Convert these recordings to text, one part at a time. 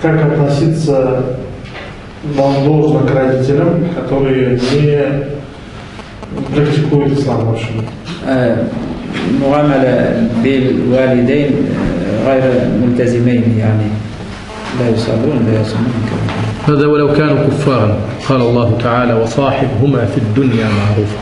Как относиться нам должно к родителям, которые не практикуют ислам вообще? معاملة بالوالدين غير ملتزمين يعني لا يصلون لا يصومون. هذا ولو كانوا كفارا. قال الله تعالى وصاحبهما في الدنيا معروفا.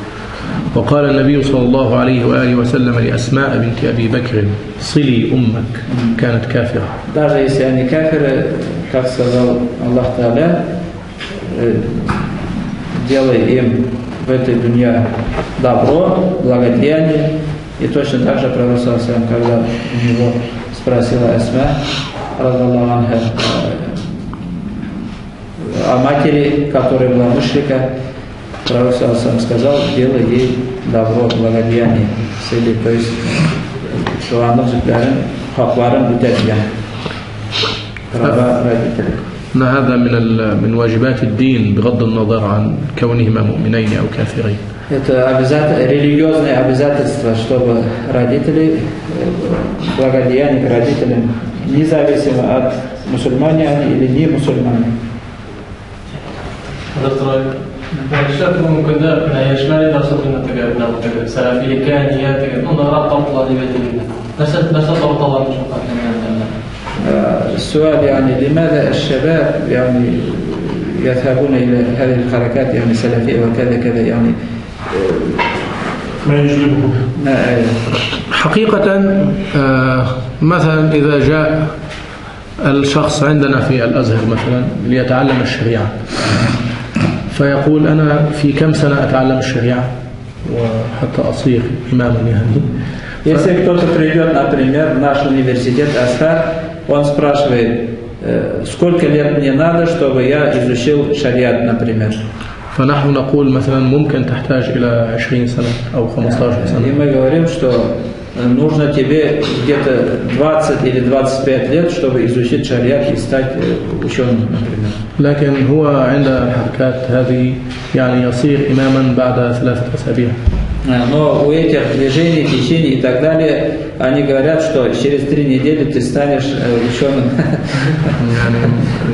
وقال النبي صلى الله عليه وآله وسلم لأسماء بنت أبي بكر صلي أمك كانت كافرة. Даже если они кафиры, как сказал Аллах Та'аля, делай им в этой дуне добро, благодеяние. И точно так же Пророк, когда у него спросила Асма о матери, которая была мушрика, Пророк сказал, делай ей добро, благодеяние, то есть, что она хакваром утяжья, права родителей. هذا من واجبات الدين بغض النظر عن كونهما مؤمنين أو كافرين. Это религиозное обязательство, чтобы родители, благодеяние к родителям, независимо от мусульмане они или не мусульмане. الشاب ممكن ده يشمل دراسة تجاربنا سلفي كانية تجاربنا رابطة طالبة بس طبعا مش السؤال يعني لماذا الشباب يعني يذهبون إلى هذه الحركات يعني سلفية وكذا كذا يعني ما يجلبهم. حقيقة مثلا إذا جاء الشخص عندنا في الأزهر مثلا ليتعلم الشريعة فيقول أنا في كم سنة أتعلم الشريعة وحتى أصير إماما يعني. Если кто-то придет, например, в наш университет Асхар, он спрашивает, сколько лет мне надо, чтобы я изучил шариат, например. فنحن نقول مثلا ممكن تحتاج إلى 20 سنة أو 15 سنة. И мы говорим, что нужно тебе где-то 20 или 25 лет, чтобы изучить шариат и стать ученым, например. لكن هو عند الحركات هذه يعني يصير إماما بعد 3 أسابيع. Но у этих движений, течений и так далее, они говорят, что через 3 недели ты станешь ученым,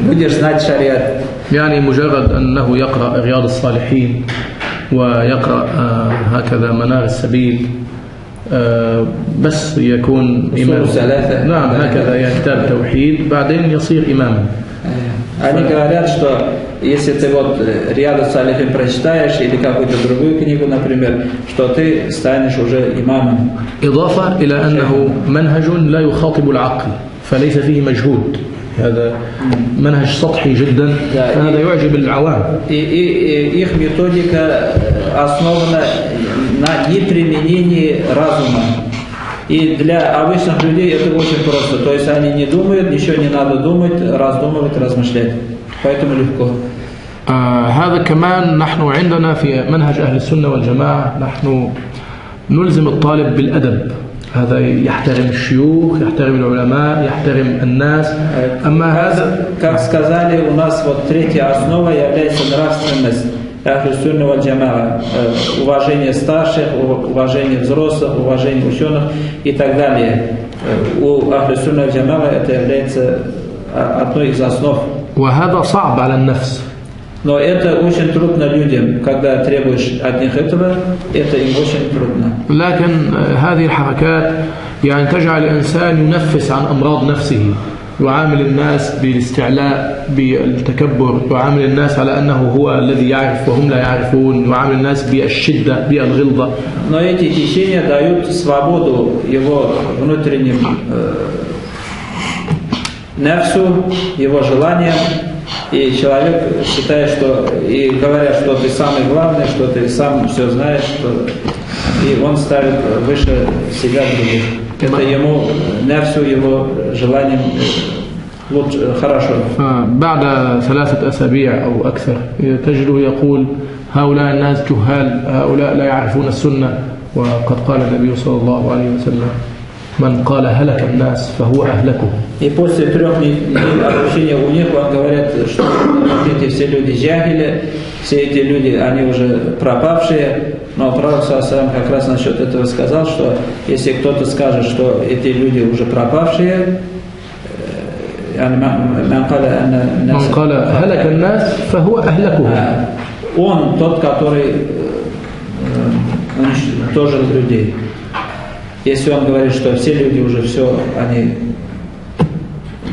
будешь знать шариат. يعني مجرد أنه يقرأ رياض الصالحين ويقرأ هكذا منار السبيل بس يكون إمام. نعم هكذا كتاب توحيد بعدين يصير إماما. Они говорят, что если ты вот Рияд Салихин прочитаешь или какую-то другую книгу, например, что ты станешь уже имамом. إضافة إلى أنه منهج لا يخاطب العقل فليس فيه مجهود. هذا منهج سطحي جدا هذا يعجب العوام. И их методика основана на неприменении разума. И для обычных людей это очень просто. То есть они не думают, ничего не надо думать, раздумывать, размышлять. Поэтому легко. هذا كمان نحن عندنا في منهج أهل السنة والجماعة نحن نلزم الطالب بالأدب. هذا يحترم الشيوخ، يحترم العلماء، يحترم الناس. أما هذا как сказали, у нас вот третья основа является нравственность. Ахлю-сунна валь-джамаа, уважение старших, уважение взрослых, уважение ученых и так далее. У Ахлю-сунна валь-джамаа это является одной из основ. وهذا صعب على النفس. Но это очень трудно людям, когда требуешь от них этого, это им очень трудно. لكن هذه الحركات يعني تجعل الإنسان ينفس عن أمراض نفسه. يعامل الناس بالاستعلاء بالتكبر، يعامل الناس على أنه هو الذي يعرف وهم لا يعرفون، يعامل الناس بالشدة بالغلظة. Но эти течения дают свободу его внутренним нефсу, его желаниям, и человек считает, что и говорят, что ты самый главный, что ты сам все знаешь, что... и он ставит выше себя других. Это ему нефсу, его желанием лучше, хорошо. بعد 3 أسابيع أو أكثر تجده يقول هؤلاء الناس جهال، هؤلاء لا يعرفون السنة، وقد قال النبي صلى الله عليه وسلم من قال هلك الناس فهو أهلكه. И после 3 недель обучения у них он говорит, что эти все люди джахили, все эти люди, они уже пропавшие. Но Пророк ﷺ как раз насчет этого сказал, что если кто-то скажет, что эти люди уже пропавшие, يعني من قال أن الناس من قال هلك الناس فهو أهلكهم. Он тот, который уничтожил людей. Если он говорит, что все люди уже все, они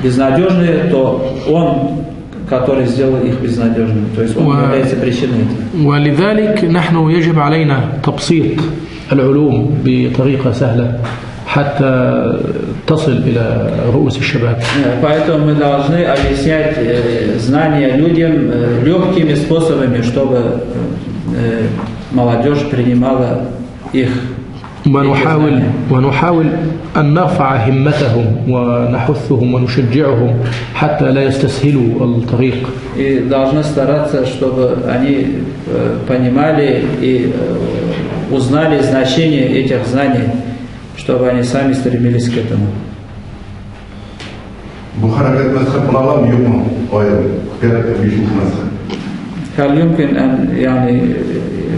безнадежные, то он, который сделал их безнадежными. То есть он является причиной этого. ولذلك نحن يجب علينا تبسيط العلوم بطريقة سهلة حتى تصل إلى رؤوس الشباب. Поэтому мы должны объяснять знания людям легкими способами, чтобы молодежь принимала их. ونحاول أن نرفع همتهم ونحثهم ونشجعهم حتى لا يستسهلوا الطريق. И должны стараться, чтобы они понимали и узнали значение этих знаний, чтобы они сами стремились к этому. هل يمكن أن يعني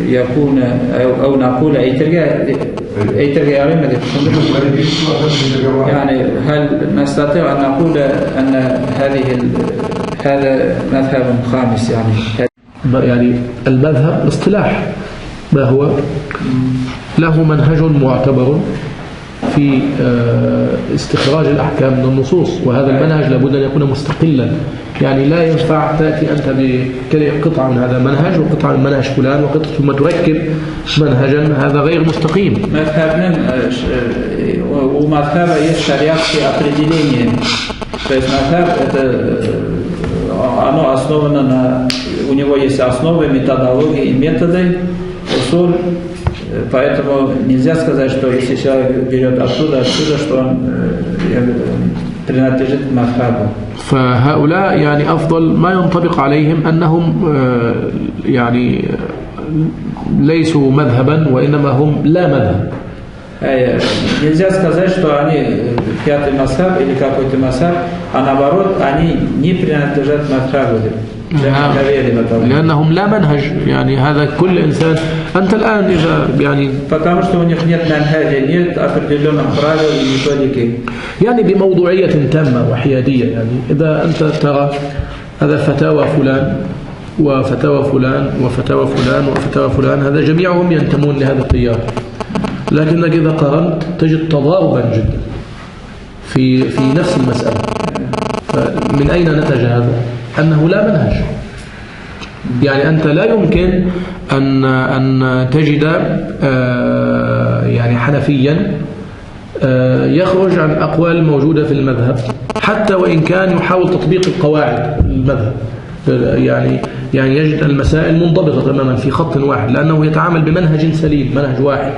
يكون أو نقول يعني هل نستطيع أن نقول أن هذا مذهب خامس يعني المذهب اصطلاح ما هو له منهج معتبر في استخراج الأحكام من النصوص، وهذا المنهج لابد أن يكون مستقلا. يعني لا ينفع تأتي أنت بقطعة من هذا المنهج وقطعة من منهج فلان وقطعة ثم تركب منهجا، هذا غير مستقيم. У мазхаба есть шариатские определения. То есть мазхаб оно основано у него есть основы, методологии и методы, усуль. Поэтому нельзя сказать, что если человек берет отсюда, что он принадлежит к мазхабу. فهؤلاء يعني أفضل ما ينطبق عليهم أنهم يعني ليسوا مذهبا وإنما هم لا مذهب. Нельзя сказать, что они пятый мазхаб или какой-то мазхаб, а наоборот, они не принадлежат мазхабу. لأنهم لا منهج. يعني هذا كل إنسان أنت الآن إذا يعني потому что у них нет منهجа, нет определенных правил и методики. يعني بموضوعية تامة وحيادية. يعني إذا أنت ترى هذا فتاوى فلان وفتاوى فلان وفتاوى فلان وفتاوى فلان، هذا جميعهم ينتمون لهذا التيار، لكنك إذا قارنت تجد تضاربا جدا في نفس المسألة. فمن أين نتج هذا؟ أنه لا منهج. يعني أنت لا يمكن أن تجد يعني حنفيا يخرج عن الأقوال الموجودة في المذهب حتى وإن كان يحاول تطبيق القواعد المذهب. يعني يجد المسائل منضبطة تماما في خط واحد لأنه يتعامل بمنهج سليم، منهج واحد.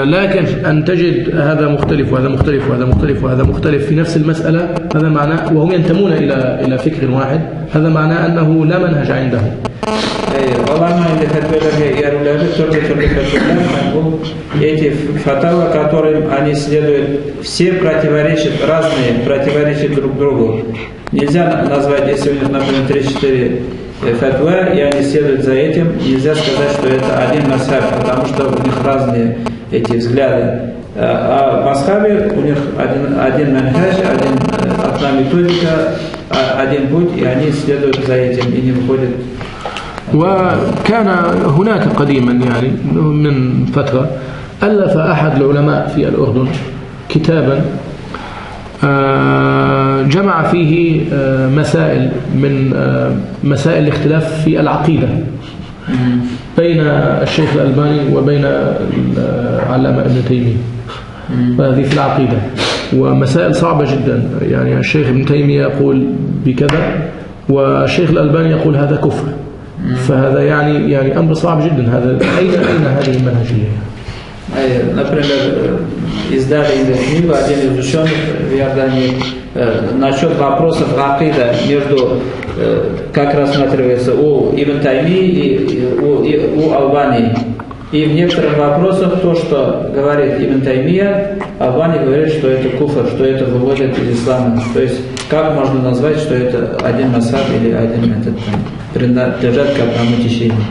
لكن أن تجد هذا مختلف وهذا مختلف وهذا مختلف وهذا مختلف في نفس المسألة، هذا معناه وهم ينتمون إلى فكر واحد، هذا معناه أنه لا منهج عندهم. Эти фатавы, которым они следуют, все противоречат друг другу. Нельзя назвать, если у них, например, 3-4 фатвы, и они следуют за этим, нельзя сказать, что это один мазхаб, потому что у них разные эти взгляды. А в мазхабе у них один манхаж, одна методика, один путь, и они следуют за этим и не выходят. وكان هناك قديما يعني من فترة ألف أحد العلماء في الأردن كتابا جمع فيه مسائل من مسائل الاختلاف في العقيدة بين الشيخ الألباني وبين العلامة ابن تيمية، وهذه في العقيدة ومسائل صعبة جدا. يعني الشيخ ابن تيمية يقول بكذا والشيخ الألباني يقول هذا كفر. فهذا يعني أمر صعب جدا. هذا أين هذه المنهجية؟ Например, издали книгу один из ученых в Иордании насчет вопросов акида между, как рассматривается у Ибн Таймии и у Албании. И в некоторых вопросах то, что говорит Ибн Таймия, Албани говорит, что это куфр, что это выводит из ислама. То есть, как можно назвать, что это один мазхаб или один метод, принадлежат к одному течению.